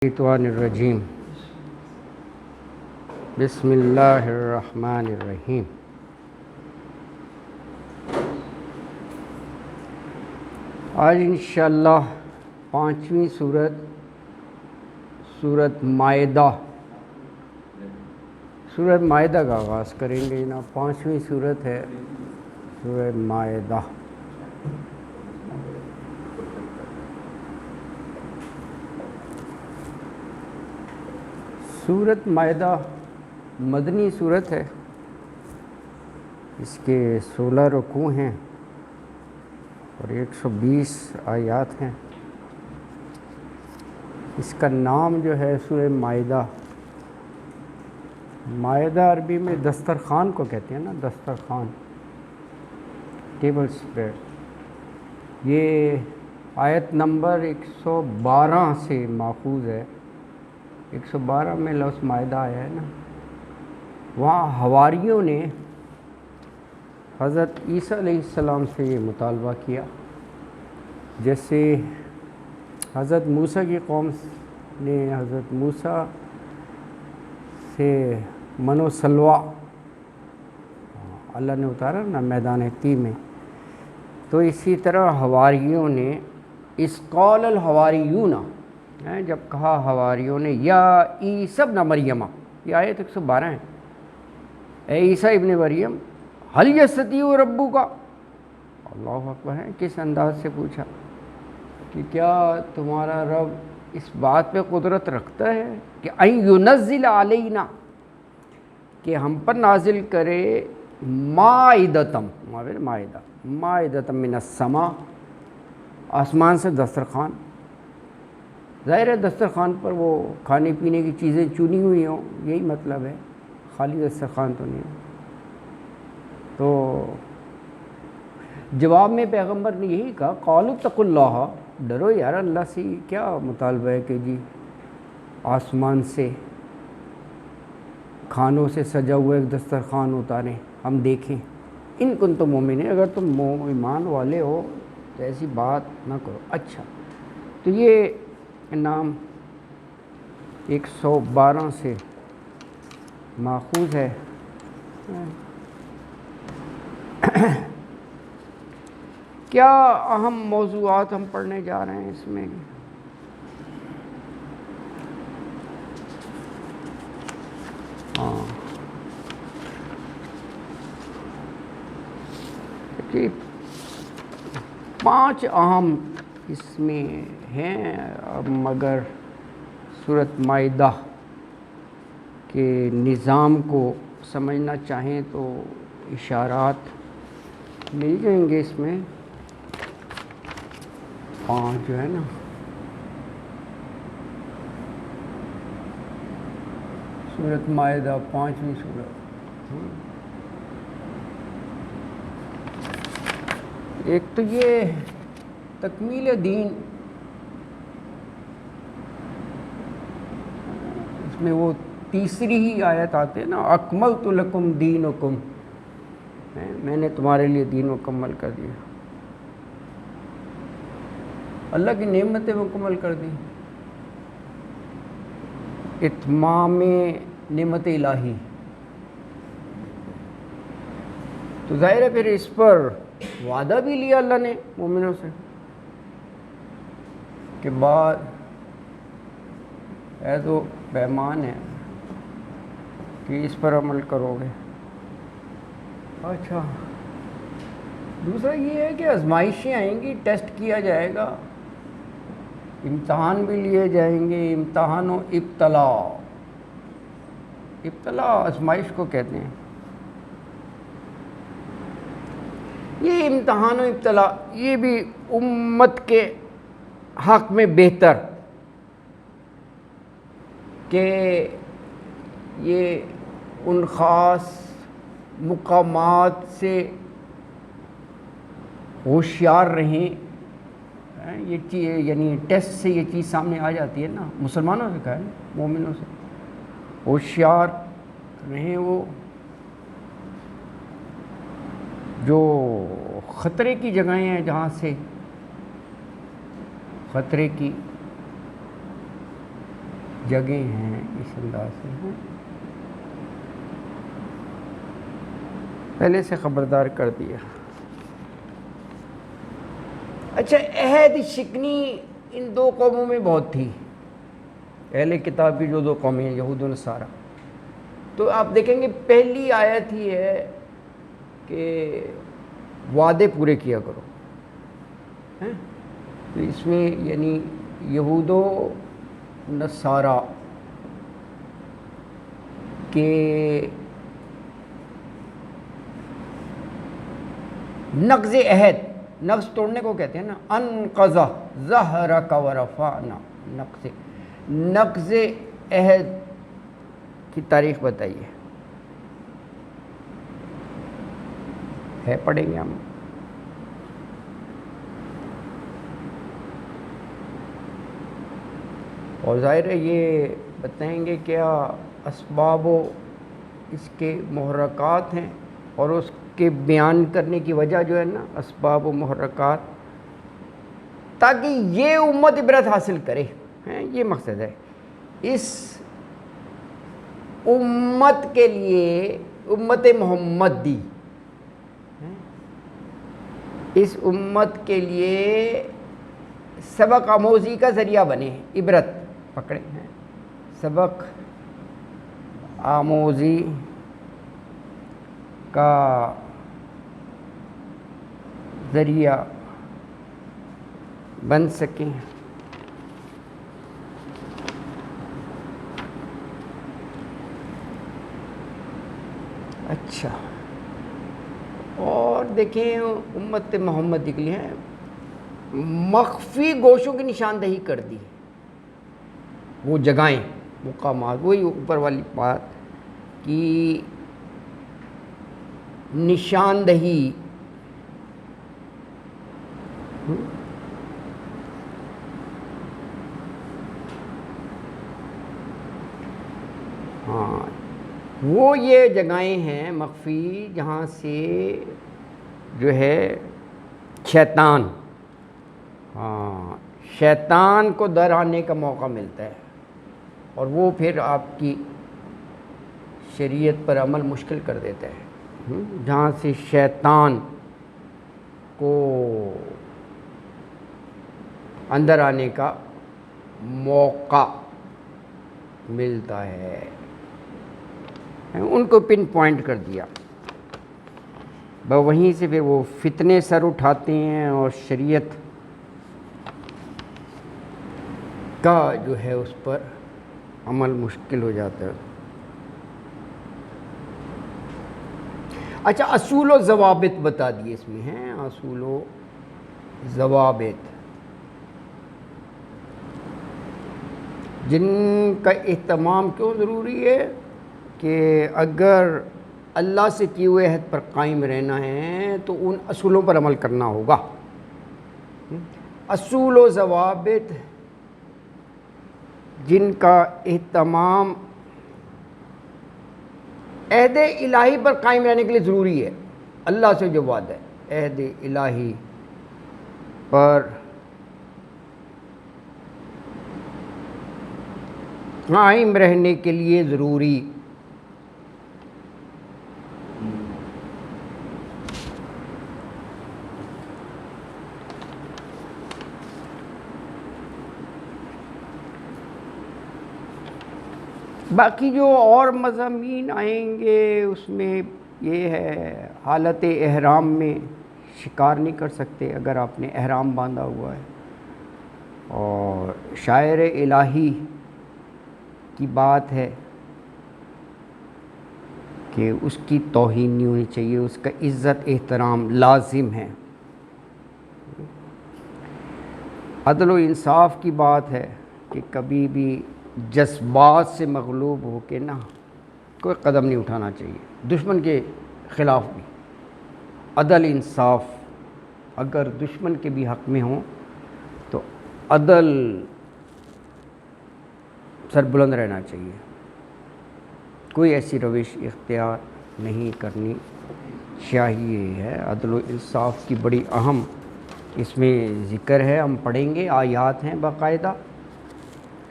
الشیطان الرجیم بسم اللہ الرحمن الرحیم۔ آج انشاءاللہ 5ویں سورت مائدہ کا آغاز کریں گے جناب۔ 5ویں سورت ہے سورت مائدہ۔ سورت مائدہ مدنی سورت ہے، اس کے 16 رکوع ہیں اور 120 آیات ہیں۔ اس کا نام جو ہے سورہ مائدہ، مائدہ عربی میں دسترخوان کو کہتے ہیں نا، دسترخوان، ٹیبل سپریڈ۔ یہ آیت نمبر 112 سے ماخوذ ہے۔ 112 میں لفظ مائدہ آیا ہے نا۔ وہاں حواریوں نے حضرت عیسیٰ علیہ السلام سے یہ مطالبہ کیا، جیسے حضرت موسیٰ کی قوم نے حضرت موسیٰ سے من و سلویٰ اللہ نے اتارا نا میدان طی میں، تو اسی طرح حواریوں نے اس قول الحواریون، جب کہا حواریوں نے یا عیسیٰ ابن مریم، یہ آیت 112 ہے، اے عیسیٰ ابن مریم حل یستطیع ربک، اللہ اکبر ہے، کس انداز سے پوچھا کہ کیا تمہارا رب اس بات پہ قدرت رکھتا ہے کہ ان ینزل علینا، کہ ہم پر نازل کرے مائدتم، مائدتم من السماء، آسمان سے دسترخوان۔ ظاہر ہے دسترخوان پر وہ کھانے پینے کی چیزیں چنی ہوئی ہوں، یہی مطلب ہے، خالی دسترخوان تو نہیں۔ تو جواب میں پیغمبر نے یہی کہا، قالوا اتقوا اللہ، ڈرو یار اللہ سے، کیا مطالبہ ہے کہ جی آسمان سے کھانوں سے سجا ہوا ایک دسترخوان اتاریں، ہم دیکھیں، ان کنتم مومنین، اگر تم ایمان والے ہو تو ایسی بات نہ کرو۔ اچھا، تو یہ نام 112 سے ماخوذ ہے۔ کیا اہم موضوعات ہم پڑھنے جا رہے ہیں اس میں؟ کہ 5 اہم اس میں ہیں، مگر سورت مائدہ کے نظام کو سمجھنا چاہیں تو اشارات مل جائیں گے اس میں، 5 جو ہے نا۔ سورت مائدہ 5ویں سورت، ایک تو یہ تکمیل دین، اس میں وہ تیسری ہی آیت آتے ہیں نا، اکملت لکم دینکم، میں نے تمہارے لیے دین مکمل کر دیا، اللہ کی نعمتیں مکمل کر دی، اتمام نعمت الہی۔ تو ظاہر ہے پھر اس پر وعدہ بھی لیا اللہ نے مومنوں سے کہ بعد ہے تو پیمان ہے کہ اس پر عمل کرو گے۔ اچھا، دوسرا یہ ہے کہ آزمائشیں آئیں گی، ٹیسٹ کیا جائے گا، امتحان بھی لیے جائیں گے، امتحان و ابتلا، ابتلا آزمائش کو کہتے ہیں۔ یہ امتحان و ابتلا یہ بھی امت کے حق میں بہتر کہ یہ ان خاص مقامات سے ہوشیار رہیں، یہ چیز یعنی ٹیسٹ سے یہ چیز سامنے آ جاتی ہے نا، مسلمانوں سے کہا ہے نا، مومنوں سے ہوشیار رہیں، وہ جو خطرے کی جگہیں ہیں جہاں سے خطرے کی جگہ ہیں اس انداز سے ہیں. پہلے سے خبردار کر دیا. اچھا، عہد شکنی ان دو قوموں میں بہت تھی، اہل کتاب کی جو دو قومیں ہیں، یہود و نصارہ. تو آپ دیکھیں گے پہلی آیت ہی ہے کہ وعدے پورے کیا کرو. تو اس میں یعنی یہود و نصارہ کے نقض عہد، نقض توڑنے کو کہتے ہیں نا، انقضا ظہرک ورفعنا، نقض عہد کی تاریخ بتائیے. ہے پڑھیں گے ہم. اور ظاہر ہے یہ بتائیں گے کیا اسباب و اس کے محرکات ہیں، اور اس کے بیان کرنے کی وجہ جو ہے نا اسباب و محرکات، تاکہ یہ امت عبرت حاصل کرے. یہ مقصد ہے. اس امت کے لیے، امت محمد دی، اس امت کے لیے سبق آموزی کا ذریعہ بنے، عبرت پکڑے ہیں، سبق آموزی کا ذریعہ بن سکیں. اچھا، اور دیکھیں امت محمد نکلی ہے، مخفی گوشوں کی نشاندہی کر دی. وہ جگہیں، مقامات، وہی اوپر والی بات کی نشاندہی. ہاں، وہ یہ جگہیں ہیں مخفی جہاں سے جو ہے شیطان، شیطان کو در آنے کا موقع ملتا ہے، اور وہ پھر آپ کی شریعت پر عمل مشکل کر دیتا ہے. جہاں سے شیطان کو اندر آنے کا موقع ملتا ہے، ان کو پن پوائنٹ کر دیا. وہیں سے پھر وہ فتنے سر اٹھاتے ہیں اور شریعت کا جو ہے اس پر عمل مشکل ہو جاتا ہے. اچھا، اصول و ضوابط بتا دیے اس میں ہیں، اصول و ضوابط جن کا اہتمام کیوں ضروری ہے کہ اگر اللہ سے کیے ہوئے عہد پر قائم رہنا ہے تو ان اصولوں پر عمل کرنا ہوگا. اصول و ضوابط جن کا اہتمام عہد الہی پر قائم رہنے کے لیے ضروری ہے. اللہ سے جو وعدہ ہے عہد الہی پر قائم رہنے کے لیے ضروری. باقی جو اور مضامین آئیں گے اس میں یہ ہے حالت احرام میں شکار نہیں کر سکتے اگر آپ نے احرام باندھا ہوا ہے، اور شاعر الہی کی بات ہے کہ اس کی توہین نہیں ہونی چاہیے، اس کا عزت احترام لازم ہے. عدل و انصاف کی بات ہے کہ کبھی بھی جذبات سے مغلوب ہو کے نہ کوئی قدم نہیں اٹھانا چاہیے، دشمن کے خلاف بھی. عدل انصاف اگر دشمن کے بھی حق میں ہوں تو عدل سربلند رہنا چاہیے، کوئی ایسی روش اختیار نہیں کرنی چاہیے. ہے عدل و انصاف کی بڑی اہم اس میں ذکر ہے، ہم پڑھیں گے، آیات ہیں باقاعدہ،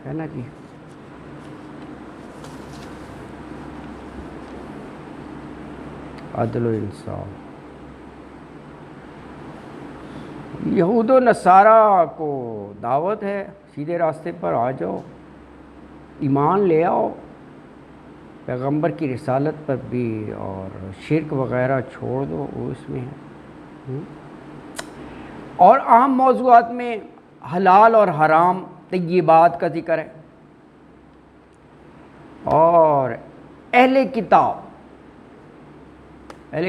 ہے نا جی. عدل و انصاف. یہود و نصارہ کو دعوت ہے سیدھے راستے پر آ جاؤ, ایمان لے آؤ پیغمبر کی رسالت پر بھی, اور شرک وغیرہ چھوڑ دو, وہ اس میں ہے. اور اہم موضوعات میں حلال اور حرام طیبات کا ذکر ہے. اور اہل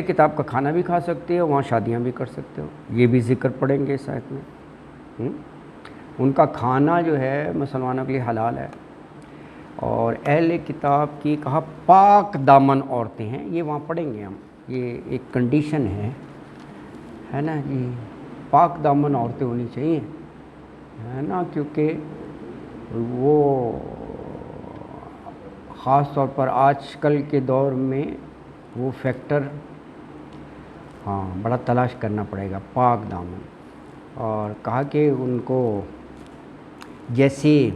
کتاب کا کھانا بھی کھا سکتے ہو, وہاں شادیاں بھی کر سکتے ہو, یہ بھی ذکر پڑیں گے اس آیت میں. ان کا کھانا جو ہے مسلمانوں کے لیے حلال ہے. اور اہل کتاب کی کہا پاک دامن عورتیں ہیں, یہ وہاں پڑھیں گے ہم, یہ ایک کنڈیشن ہے نا جی, پاک دامن عورتیں ہونی چاہیے, ہے نا, کیونکہ وہ خاص طور پر آج کل کے دور میں وہ فیکٹر بڑا تلاش کرنا پڑے گا, پاک دامن. اور کہا کہ ان کو جیسے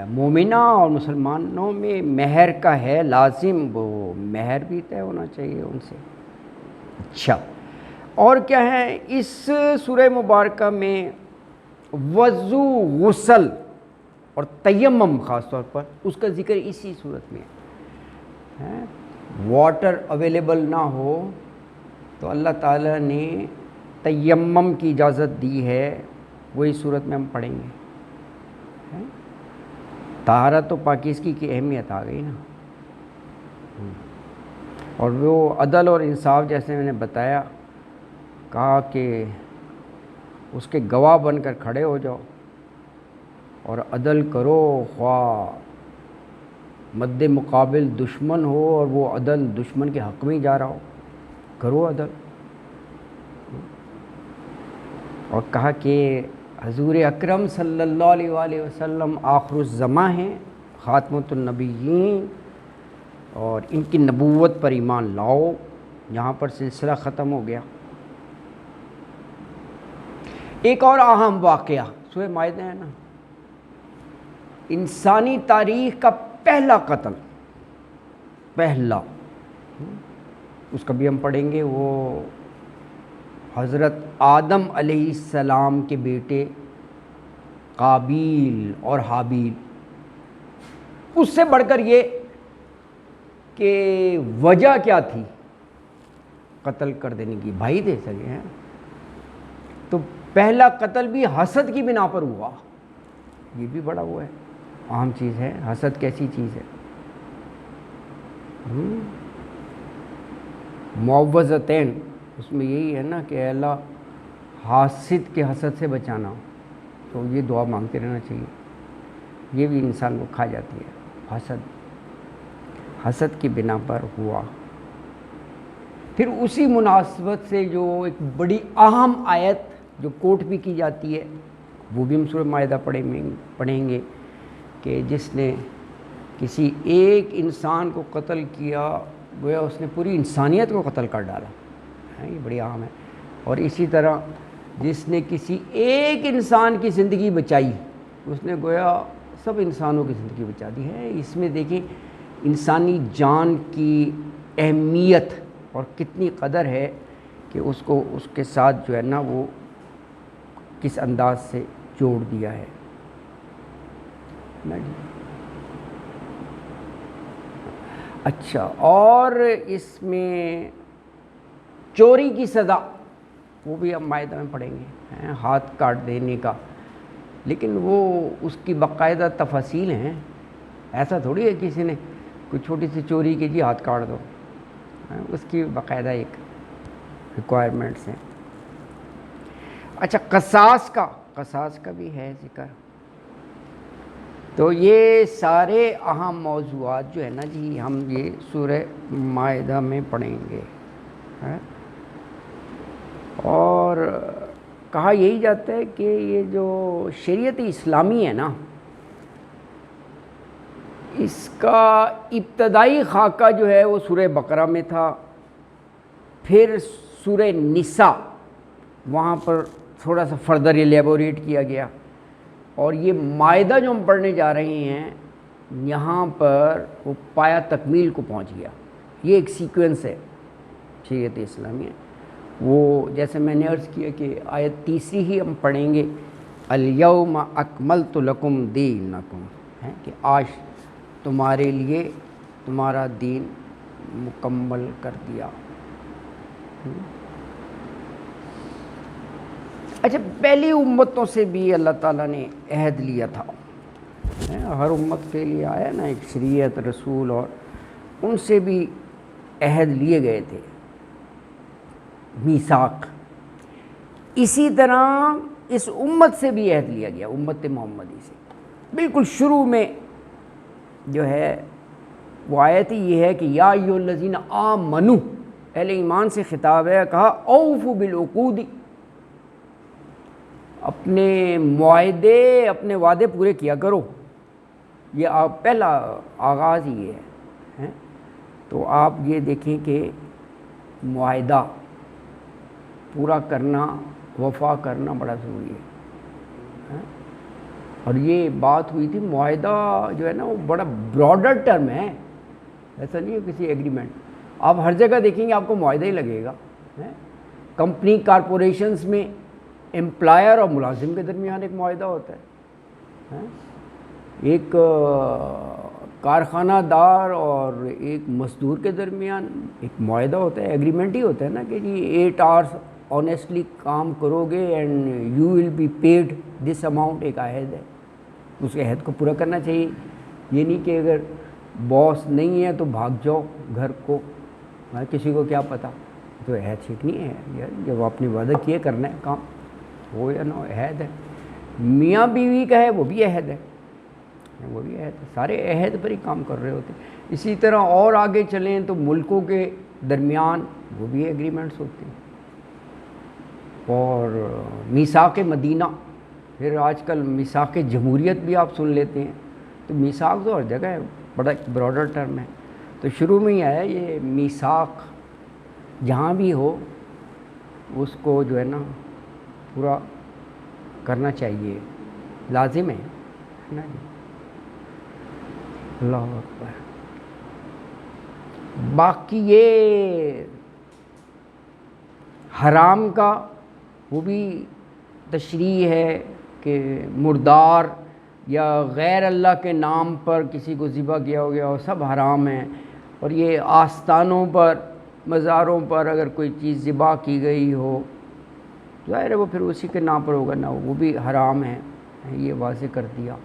مومنہ اور مسلمانوں میں مہر کا ہے لازم, وہ مہر بھی طے ہونا چاہیے ان سے. اچھا, اور کیا ہے اس سورہ مبارکہ میں وضو, غسل اور تیمم خاص طور پر اس کا ذکر اسی صورت میں ہے. واٹر اویلیبل نہ ہو تو اللہ تعالیٰ نے تیمم کی اجازت دی ہے, وہی صورت میں ہم پڑھیں گے. طہارت و پاکیزگی کی اہمیت آ گئی نا. اور وہ عدل اور انصاف جیسے میں نے بتایا, کہا کہ اس کے گواہ بن کر کھڑے ہو جاؤ اور عدل کرو, خواہ مد مقابل دشمن ہو اور وہ عدل دشمن کے حق میں ہی جا رہا ہو, کرو عدل. اور کہا کہ حضور اکرم صلی اللہ علیہ وآلہ وسلم آخر الزماں ہیں, خاتمۃ النبیین, اور ان کی نبوت پر ایمان لاؤ. یہاں پر سلسلہ ختم ہو گیا. ایک اور اہم واقعہ سورہ مائدہ ہے نا, انسانی تاریخ کا پہلا قتل, پہلا, اس کا بھی ہم پڑھیں گے. وہ حضرت آدم علیہ السلام کے بیٹے قابیل اور حابیل. اس سے بڑھ کر یہ کہ وجہ کیا تھی قتل کر دینے کی, بھائی دے سکے ہیں. تو پہلا قتل بھی حسد کی بنا پر ہوا, یہ بھی بڑا وہ ہے, اہم چیز ہے. حسد کیسی چیز ہے؟ معوذتین, اس میں یہی ہے نا کہ اے اللہ حاسد کے حسد سے بچانا, تو یہ دعا مانگتے رہنا چاہیے. یہ بھی انسان کو کھا جاتی ہے, حسد کی بنا پر ہوا. پھر اسی مناسبت سے جو ایک بڑی اہم آیت جو کوٹ بھی کی جاتی ہے, وہ بھی ہم سورہ مائدہ پڑھیں گے کہ جس نے کسی ایک انسان کو قتل کیا گویا اس نے پوری انسانیت کو قتل کر ڈالا. یہ بڑی اہم ہے. اور اسی طرح جس نے کسی ایک انسان کی زندگی بچائی, اس نے گویا سب انسانوں کی زندگی بچا دی ہے. اس میں دیکھیں انسانی جان کی اہمیت اور کتنی قدر ہے کہ اس کو اس کے ساتھ جو ہے نا وہ کس انداز سے جوڑ دیا ہے. اچھا, اور اس میں چوری کی سزا وہ بھی ہم مائدہ میں پڑھیں گے, ہاتھ کاٹ دینے کا. لیکن وہ اس کی باقاعدہ تفاصیل ہیں, ایسا تھوڑی ہے کسی نے کوئی چھوٹی سی چوری کی جی ہاتھ کاٹ دو, اس کی باقاعدہ ایک ریکوائرمنٹس ہیں. اچھا, قصاص کا بھی ہے ذکر. تو یہ سارے اہم موضوعات جو ہے نا جی ہم یہ سورہ مائدہ میں پڑھیں گے. اور کہا یہی جاتا ہے کہ یہ جو شریعت اسلامی ہے نا, اس کا ابتدائی خاکہ جو ہے وہ سورہ بقرہ میں تھا, پھر سورہ نساء وہاں پر تھوڑا سا فردر ایلیبوریٹ کیا گیا, اور یہ مائدہ جو ہم پڑھنے جا رہے ہیں یہاں پر وہ پایا تکمیل کو پہنچ گیا. یہ ایک سیکوینس ہے شریعت اسلامی ہے. وہ جیسے میں نے عرض کیا کہ آیت تیسری ہی ہم پڑھیں گے، الیوم اکملت لکم دینکم، ہے کہ آج تمہارے لیے تمہارا دین مکمل کر دیا. اچھا، پہلی امتوں سے بھی اللہ تعالیٰ نے عہد لیا تھا. ہر امت کے لیے آیا نا ایک شریعت رسول، اور ان سے بھی عہد لیے گئے تھے، میثاق. اسی طرح اس امت سے بھی عہد لیا گیا، امت محمدی سے. بالکل شروع میں جو ہے وہ آیت یہ ہے کہ یا ایھا الذین آمنوا، اہل ایمان سے خطاب ہے. کہا اوفوا بالعقود، اپنے معاہدے اپنے وعدے پورے کیا کرو. یہ پہلا آغاز ہی ہے. تو آپ یہ دیکھیں کہ معاہدہ پورا کرنا، وفا کرنا بڑا ضروری ہے. اور یہ بات ہوئی تھی، معاہدہ جو ہے نا وہ بڑا براڈر ٹرم ہے، ایسا نہیں ہے کسی ایگریمنٹ. آپ ہر جگہ دیکھیں گے آپ کو معاہدہ ہی لگے گا. کمپنی کارپوریشنز میں امپلائر اور ملازم کے درمیان ایک معاہدہ ہوتا ہے. ایک کارخانہ دار اور ایک مزدور کے درمیان ایک معاہدہ ہوتا ہے، ایگریمنٹ ہی ہوتا ہے نا کہ جی 8 آورس آنیسٹلی کام کرو گے and you will be paid this amount. ایک عہد ہے، اس کے عہد کو پورا کرنا چاہیے. یہ نہیں کہ اگر باس نہیں ہے تو بھاگ جاؤ گھر کو، کسی کو کیا پتہ. تو عہد ٹھیک نہیں ہے یار، جب آپ نے وعدہ کیے کرنا ہے کام، وہ یا نا عہد ہے. میاں بیوی کا ہے وہ بھی عہد ہے، وہ بھی عہد ہے. سارے عہد پر ہی کام کر رہے ہوتے ہیں. اسی طرح اور آگے چلیں تو ملکوں کے درمیان وہ بھی ایگریمنٹس ہوتے ہیں. اور میثاق مدینہ، پھر آج کل میثاق جمہوریت بھی آپ سن لیتے ہیں. تو میثاق تو ہر جگہ ہے، بڑا براڈر ٹرم ہے. تو شروع میں ہی آیا یہ میثاق، جہاں بھی ہو اس کو جو ہے نا پورا کرنا چاہیے، لازم ہے نا. اللہ اکبر. باقی یہ حرام کا وہ بھی تشریح ہے کہ مردار یا غیر اللہ کے نام پر کسی کو ذبح کیا ہو گیا وہ سب حرام ہیں. اور یہ آستانوں پر، مزاروں پر اگر کوئی چیز ذبح کی گئی ہو، ظاہر ہے وہ پھر اسی کے نام پر ہوگا نا، وہ بھی حرام ہے. یہ واضح کر دیا.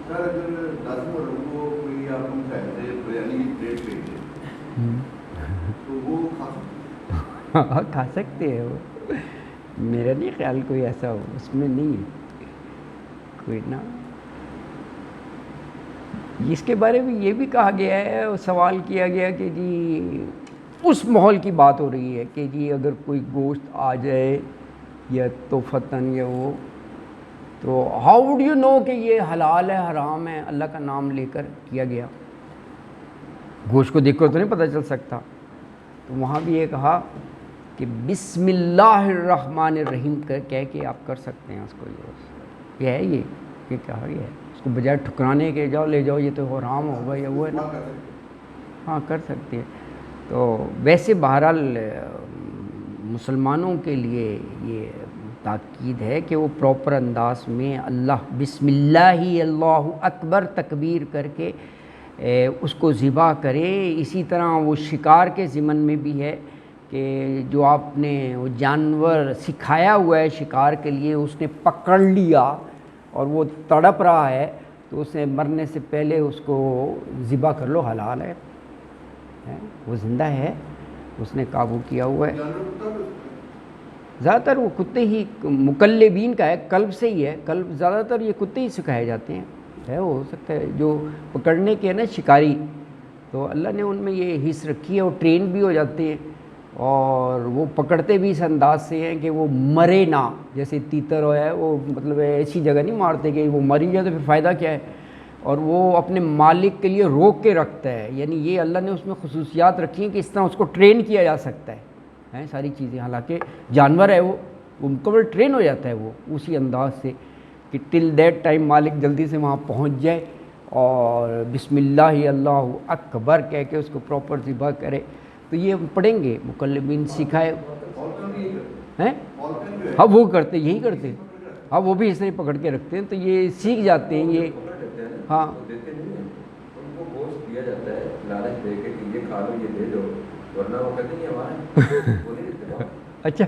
سر اگر 10 لوگوں کو کوئی آپ ان سے بریانی کی پلیٹ بھیج دیں تو وہ کھا سکتے ہیں. وہ میرا نہیں خیال کوئی ایسا ہو اس میں نہیں ہے کوئی نا. اس کے بارے میں یہ بھی کہا گیا ہے، سوال کیا گیا کہ جی اس ماحول کی بات ہو رہی ہے کہ جی اگر کوئی گوشت آ جائے یا توفتاً یا وہ، تو ہاؤ وڈ یو نو کہ یہ حلال ہے حرام ہے؟ اللہ کا نام لے کر کیا گیا، گوشت کو دیکھ کر تو نہیں پتہ چل سکتا. تو وہاں بھی یہ کہا کہ بسم اللہ الرحمن الرحیم کہہ کے آپ کر سکتے ہیں اس کو. یہ ہے یہ کہا گیا ہے. اس کو بجائے ٹھکرانے کے جاؤ لے جاؤ یہ تو حرام ہوگا یا وہ ہے نا. ہاں کر سکتے ہیں. تو ویسے بہرحال مسلمانوں کے لیے یہ تاکید ہے کہ وہ پراپر انداز میں اللہ بسم اللہ اللہ اکبر تکبیر کر کے اس کو ذبح کرے. اسی طرح وہ شکار کے ضمن میں بھی ہے کہ جو آپ نے وہ جانور سکھایا ہوا ہے شکار کے لیے، اس نے پکڑ لیا اور وہ تڑپ رہا ہے تو اسے مرنے سے پہلے اس کو ذبح کر لو، حلال ہے. وہ زندہ ہے، اس نے قابو کیا ہوا ہے. زیادہ تر وہ کتے ہی مکلبین کا ہے، کلب سے ہی ہے. کلب زیادہ تر یہ کتے ہی سکھائے جاتے ہیں. ہو سکتا ہے جو پکڑنے کے نا شکاری، تو اللہ نے ان میں یہ حص رکھی ہے، وہ ٹرین بھی ہو جاتے ہیں اور وہ پکڑتے بھی اس انداز سے ہیں کہ وہ مرے نہ. جیسے تیتر ہے وہ مطلب ایسی جگہ نہیں مارتے کہ وہ مری جائے تو پھر فائدہ کیا ہے. اور وہ اپنے مالک کے لیے روک کے رکھتا ہے. یعنی یہ اللہ نے اس میں خصوصیات رکھی ہیں کہ اس طرح اس کو ٹرین کیا جا سکتا ہے ساری چیزیں. حالانکہ جانور ہے وہ مکمل ٹرین ہو جاتا ہے وہ اسی انداز سے کہ ٹل دیٹ ٹائم مالک جلدی سے وہاں پہنچ جائے اور بسم اللہ اللہ اکبر کہہ کے اس کو پراپر ذبح کرے. تو یہ ہم پڑھیں گے، مکلمین سکھائے ہیں. ہاں وہ کرتے یہی کرتے، ہاں وہ بھی اس طرح پکڑ کے رکھتے ہیں، تو یہ سیکھ جاتے ہیں یہ. ہاں دیتے نہیں ہیں ان کو گوشت دیا جاتا ہے لالچ دے کے کہ یہ کھا لو یہ دے دو، ورنہ وہ کہتے ہیں یہ ہمارا وہ نہیں دیتے. اچھا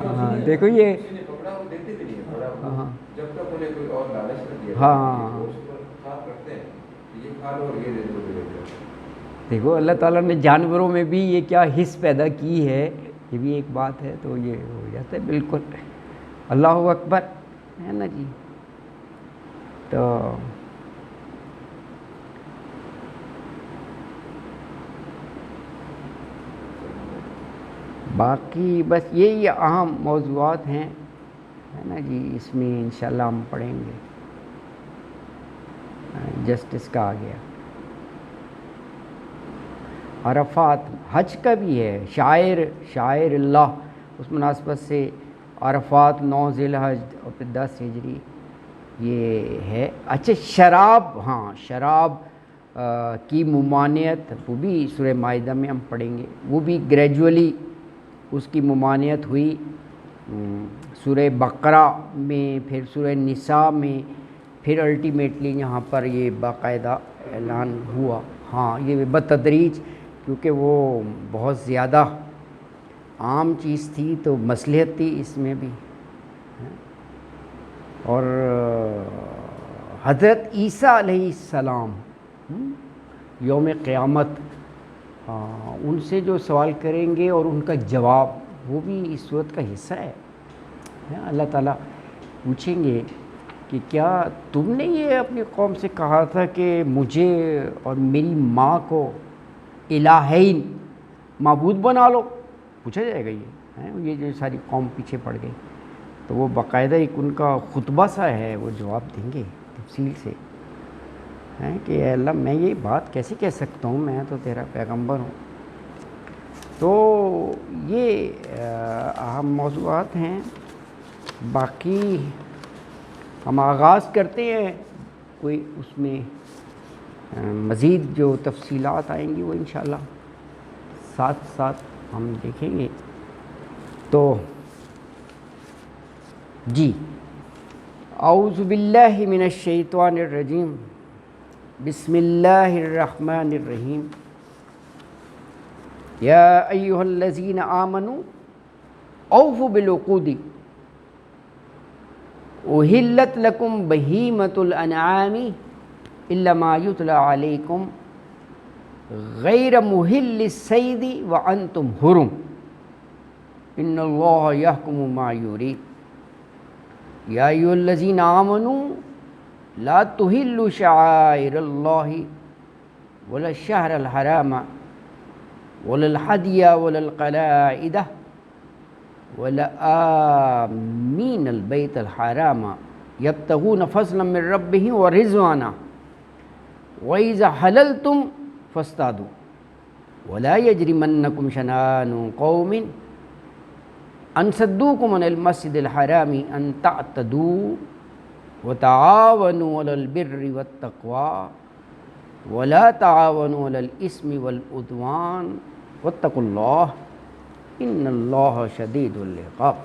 ہاں دیکھو یہ پکڑا وہ دیتے بھی نہیں ہے، ہاں جب تک انہیں کوئی اور لالچ نہ دیا ہاں گوشت پر کھا کرتے ہیں کہ یہ کھا لو اور یہ دے دو. دیکھو اللہ تعالیٰ نے جانوروں میں بھی یہ کیا حص پیدا کی ہے، یہ بھی ایک بات ہے. تو یہ ہو جاتا ہے بالکل. اللہ اکبر ہے نا جی. تو باقی بس یہی اہم موضوعات ہیں ہے نا جی. اس میں انشاءاللہ ہم پڑھیں گے. جسٹس کا آ گیا عرفات، حج کا بھی ہے، شاعر اللہ، اس مناسبت سے عرفات 9 ذی الحج اور پھر 10 ہجری یہ ہے. اچھا شراب، ہاں شراب کی ممانعت وہ بھی سورہ مائدہ میں ہم پڑھیں گے. وہ بھی گریجولی اس کی ممانعت ہوئی سورہ بقرہ میں، پھر سورہ نساء میں، پھر الٹیمیٹلی یہاں پر یہ باقاعدہ اعلان ہوا. ہاں یہ بتدریج، کیونکہ وہ بہت زیادہ عام چیز تھی تو مصلحت تھی اس میں بھی. اور حضرت عیسیٰ علیہ السلام یوم قیامت ان سے جو سوال کریں گے اور ان کا جواب، وہ بھی اس صورت کا حصہ ہے. اللہ تعالیٰ پوچھیں گے کہ کیا تم نے یہ اپنی قوم سے کہا تھا کہ مجھے اور میری ماں کو الہین معبود بنا لو؟ پوچھا جائے گا یہ جو ساری قوم پیچھے پڑ گئی. تو وہ باقاعدہ ایک ان کا خطبہ سا ہے، وہ جواب دیں گے تفصیل سے کہ اے اللہ میں یہ بات کیسے کہہ سکتا ہوں، میں تو تیرا پیغمبر ہوں. تو یہ اہم موضوعات ہیں. باقی ہم آغاز کرتے ہیں، کوئی اس میں مزید جو تفصیلات آئیں گی وہ انشاءاللہ ساتھ ساتھ ہم دیکھیں گے. تو جی اعوذ باللہ من الشیطان الرجیم، بسم اللہ الرحمن الرحیم. یا ایہا الذین آمنوا اوفوا بالعقود احلت لکم بہیمۃ الانعام الا ما یتلی علیکم غیر محل الصید وانتم حرم ان اللہ یحکم ما یرید. یا ایھا الذین آمنوا لا تحلوا شعائر اللہ ولا الشہر الحرام ولا الحدی ولا القلائد ولا آمین البیت الحرام یبتغون فضلا من ربهم ورضوانا وإذا حللتم فاصطادوا ولا يجرمنكم شنآن قوم ان صدوكم عن المسجد الحرام ان تعتدوا وتعاونوا على البر والتقوى ولا تعاونوا على الإثم والعدوان واتقوا الله ان اللہ شدید العقاب.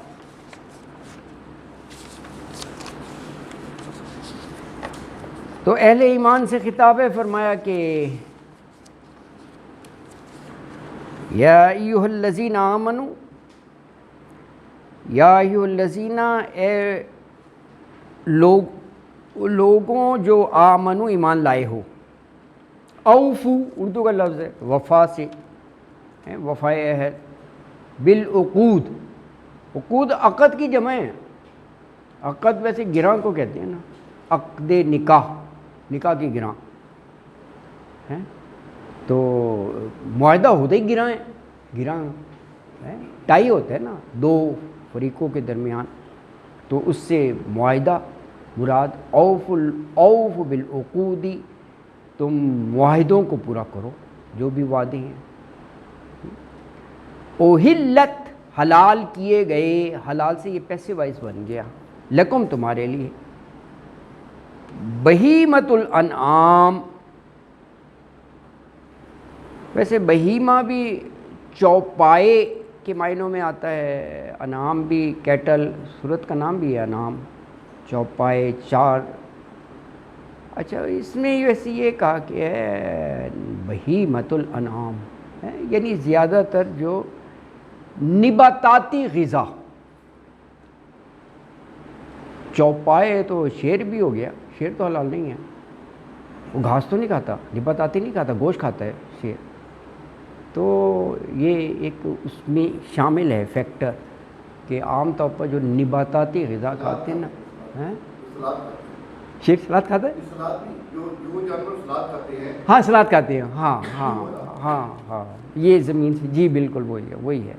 تو اہل ایمان سے خطاب ہے، فرمایا کہ یا ایھا الذین آمنوا، یا ایھا الذین اے لوگوں جو آمنو ایمان لائے ہو. اوفو اردو کا لفظ ہے، وفا سے وفائے عہد. بالعقود، عقود عقد کی جمع ہے. عقد ویسے گراں کو کہتے ہیں نا، عقد نکاح، نکاح کی گراں ہے. تو معاہدہ ہوتا ہی گراں ہے، گراں ہے، ٹائی ہوتا ہے نا دو فریقوں کے درمیان، تو اس سے معاہدہ مراد. اوف بالعقود، تم معاہدوں کو پورا کرو جو بھی وعدے ہیں. اوہلت، حلال کیے گئے، حلال سے یہ پیسے وائز بن گیا، لکم تمہارے لیے، بہیمۃ الانعام، ویسے بہیمہ بھی چوپائے کے معنوں میں آتا ہے، انعام بھی کیٹل، سورت کا نام بھی ہے انعام، چوپائے، چار. اچھا اس میں ویسے یہ کہا کہ ہے بہیمۃ الانعام ہے، یعنی زیادہ تر جو نباتاتی غذا. چوپائے تو شیر بھی ہو گیا، شیر تو حلال نہیں ہے، وہ گھاس تو نہیں کھاتا، نباتاتی نہیں کھاتا، گوشت کھاتا ہے شیر. تو یہ ایک اس میں شامل ہے فیکٹر کہ عام طور پر جو نباتاتی غذا کھاتے ہیں نا. سلاد کھاتے ہیں. شیر سلاد کھاتا ہے؟ سلاد بھی جو جانور سلاد کھاتے ہیں. ہاں سلاد کھاتے ہیں، ہاں ہاں ہاں ہاں، یہ زمین سے، جی بالکل وہی ہے.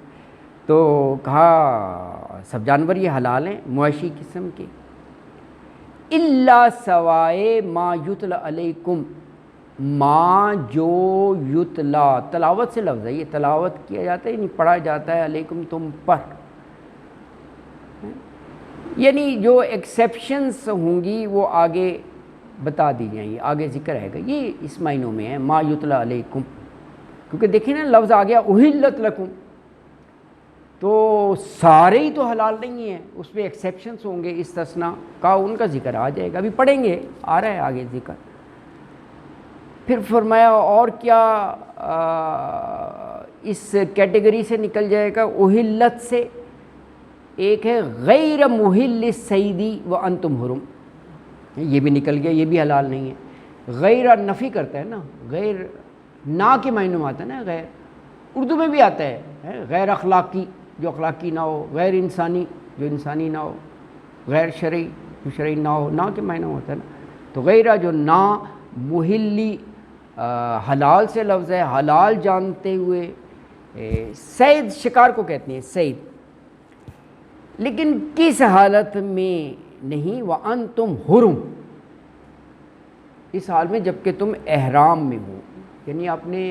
تو کہا سب جانور یہ حلال ہیں مویشی قسم کے، الا سوائے ما یتلا علیکم، ما جو یتلا، تلاوت سے لفظ ہے، یہ تلاوت کیا جاتا ہے یعنی پڑھا جاتا ہے، علیکم تم پر، یعنی جو ایکسیپشنز ہوں گی وہ آگے بتا دی جائیں گی، آگے ذکر آئے گا. یہ اس معنوں میں ہے ما یتلا علیکم، کیونکہ دیکھیں نا لفظ آ گیا احلت لکم، تو سارے ہی تو حلال نہیں ہیں، اس میں ایکسیپشنز ہوں گے، استثناء کا ان کا ذکر آ جائے گا، ابھی پڑھیں گے، آ رہا ہے آگے ذکر. پھر فرمایا اور کیا اس کیٹیگری سے نکل جائے گا، احلت سے ایک ہے غیر محل الصیدی وانتم حرم، یہ بھی نکل گیا، یہ بھی حلال نہیں ہے. غیر نفی کرتا ہے نا، غیر نا کے معنوں میں آتا ہے نا، غیر اردو میں بھی آتا ہے، غیر اخلاقی جو اخلاقی نہ ہو، غیر انسانی جو انسانی نہ ہو، غیر شرعی جو شرعی نہ ہو، نا کے معنوں میں ہوتا ہے نا. تو غیرہ جو نا محلی حلال سے لفظ ہے، حلال جانتے ہوئے. صید شکار کو کہتے ہیں صید، لیکن کس حالت میں نہیں، وَأَنْتُمْ حُرُمْ، اس حال میں جب کہ تم احرام میں ہو، یعنی آپ نے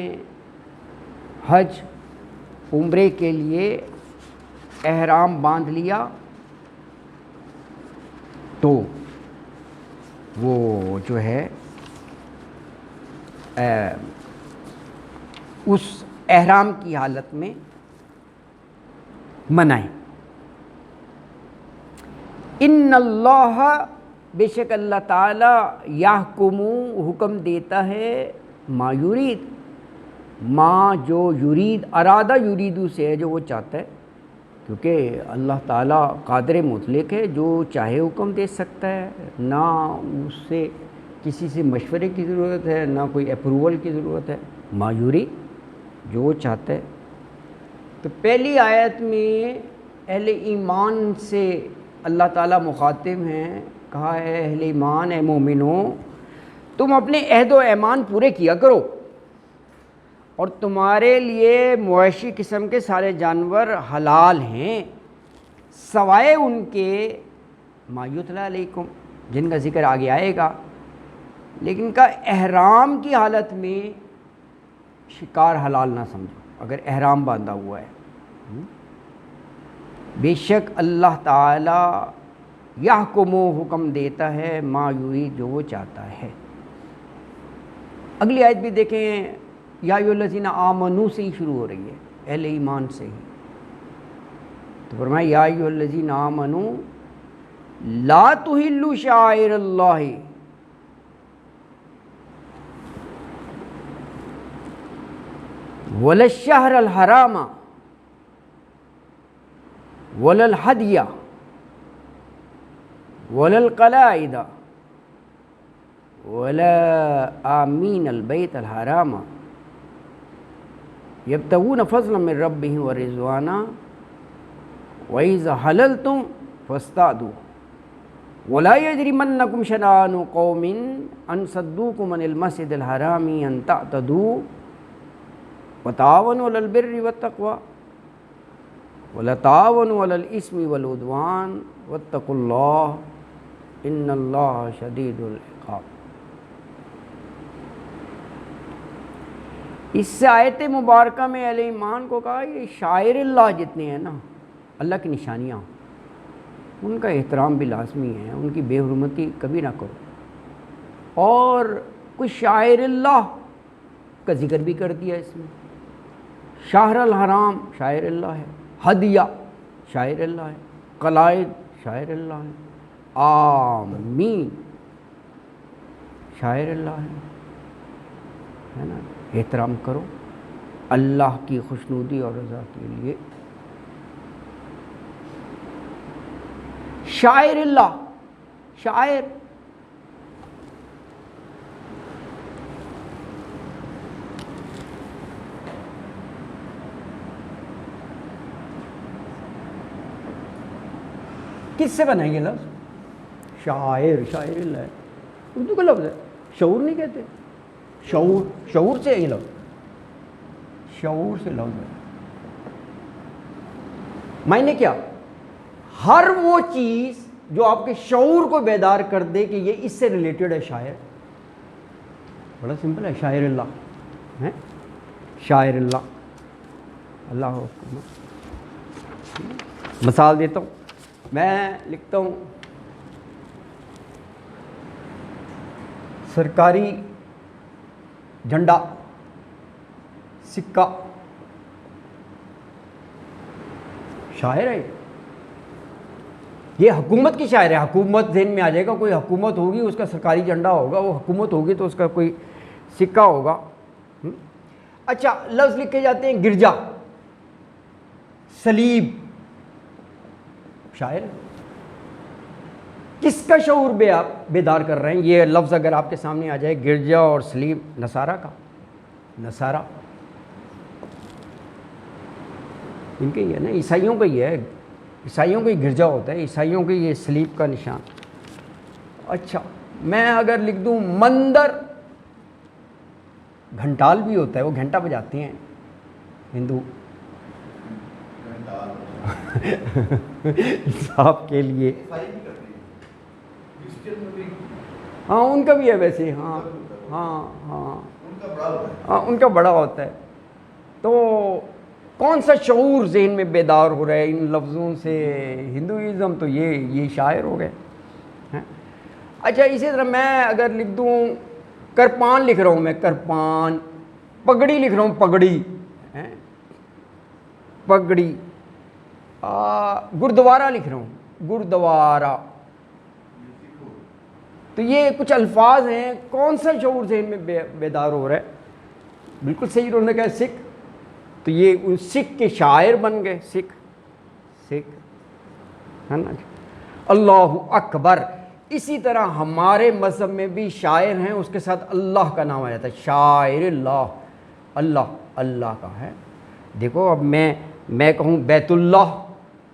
حج عمرے کے لیے احرام باندھ لیا تو وہ جو ہے اس احرام کی حالت میں منائیں. ان اللہ، بے شک اللہ تعالی، یحکم، حکم دیتا ہے، ما یرید، ما جو یرید، ارادہ یریدو سے ہے جو وہ چاہتا ہے، کیونکہ اللہ تعالیٰ قادر مطلق ہے، جو چاہے حکم دے سکتا ہے، نہ اس سے کسی سے مشورے کی ضرورت ہے، نہ کوئی اپروول کی ضرورت ہے. ما یرید، جو وہ چاہتا ہے. تو پہلی آیت میں اہل ایمان سے اللہ تعالیٰ مخاطب ہیں، کہا ہے اہل ایمان، اے مومنوں تم اپنے عہد و ایمان پورے کیا کرو، اور تمہارے لیے مویشی قسم کے سارے جانور حلال ہیں سوائے ان کے ما یتلا علیکم، جن کا ذکر آگے آئے گا. لیکن کا احرام کی حالت میں شکار حلال نہ سمجھو اگر احرام باندھا ہوا ہے. بے شک اللہ تعالی یحکم، حکم دیتا ہے، ما یرید، جو وہ چاہتا ہے. اگلی آیت بھی دیکھیں، یا ایھا الذین آمنوا سے ہی شروع ہو رہی ہے، اہل ایمان سے ہی. تو فرمایا یا ایھا الذین آمنوا لا تحلوا شعائر اللہ، ولا الشہر الحرام ولا الہدی ولا القلائد ولا آمین البیت الحرام یبتغون فضلا من ربہم ورضوانا وَإِذَا حَلَلْتُمْ فَاصْطَادُوا وَلَا يَجْرِمَنَّكُمْ شَنَآنُ قَوْمٍ أَنْ صَدُّوكُمْ عَنِ الْمَسْجِدِ الْحَرَامِ أَنْ تَعْتَدُوا وَتَعَاوَنُوا عَلَى الْبِرِّ وَالتَّقْوَى وَلَا تَعَاوَنُوا عَلَى الْإِثْمِ وَالْعُدْوَانِ وَاتَّقُوا اللَّهَ إِنَّ اللَّهَ شَدِيدُ الْعِقَابِ. اس آیت مبارکہ میں اہل ایمان کو کہا یہ شاعر اللہ جتنے ہیں نا، اللہ کی نشانیاں، ان کا احترام بھی لازمی ہے، ان کی بے حرمتی کبھی نہ کرو. اور کوئی شاعر اللہ کا ذکر بھی کر دیا اس میں. شہر الحرام شاعر اللہ ہے، ہدیہ شاعر اللہ ہے، قلائد شاعر اللہ ہے، آمین شاعر اللہ ہے نا. احترام کرو اللہ کی خوشنودی اور رضا کے لیے. شاعر اللہ، شاعر کس سے بنا یہ لفظ؟ شاعر، شاعر اللہ ہے، اردو کا لفظ ہے، شعور نہیں کہتے. شعور، شعور سے یہ لفظ، شعور سے لفظ ہے. معنی کیا؟ ہر وہ چیز جو آپ کے شعور کو بیدار کر دے کہ یہ اس سے ریلیٹڈ ہے. شاعر بڑا سمپل ہے، شاعر اللہ ہے، شاعر اللہ. اللہ مثال دیتا ہوں، میں لکھتا ہوں سرکاری جھنڈا، سکہ، شاعر ہے یہ حکومت کی شاعر ہے. حکومت ذہن میں آ جائے گا، کوئی حکومت ہوگی اس کا سرکاری جھنڈا ہوگا، وہ حکومت ہوگی تو اس کا کوئی سکہ ہوگا. اچھا لفظ لکھے جاتے ہیں گرجا، صلیب، شاعر کس کا شعور بیدار کر رہے ہیں؟ یہ لفظ اگر آپ کے سامنے آ جائے گرجا اور صلیب، نصارہ کا، نصارہ ان کے ہی ہے نا، عیسائیوں کا ہی ہے، عیسائیوں کا ہی گرجا ہوتا ہے، عیسائیوں کے یہ صلیب کا نشان. اچھا میں اگر لکھ دوں مندر، گھنٹال بھی ہوتا ہے، وہ گھنٹا بجاتے ہیں ہندو صاحب کے لیے. ہاں ان کا بھی ہے ویسے، ہاں ہاں ہاں ہاں ان کا بڑا ہوتا ہے. تو کون سا شعور ذہن میں بیدار ہو رہا ہے ان لفظوں سے؟ ہندوازم تو یہ شاعر ہو گئے. اچھا اسی طرح میں اگر لکھ دوں کرپان، لکھ رہا ہوں میں کرپان، پگڑی لکھ رہا ہوں پگڑی، پگڑی، گردوارہ لکھ رہا ہوں گردوارہ. تو یہ کچھ الفاظ ہیں، کون سا شعور ذہن میں بیدار ہو رہا ہے؟ بالکل صحیح انہوں نے کہا سکھ، تو یہ ان سکھ کے شاعر بن گئے، سکھ، سکھ ہے نا. اللہ اکبر. اسی طرح ہمارے مذہب میں بھی شاعر ہیں، اس کے ساتھ اللہ کا نام آ جاتا ہے، شاعر اللہ، اللہ اللہ کا ہے. دیکھو اب میں کہوں بیت اللہ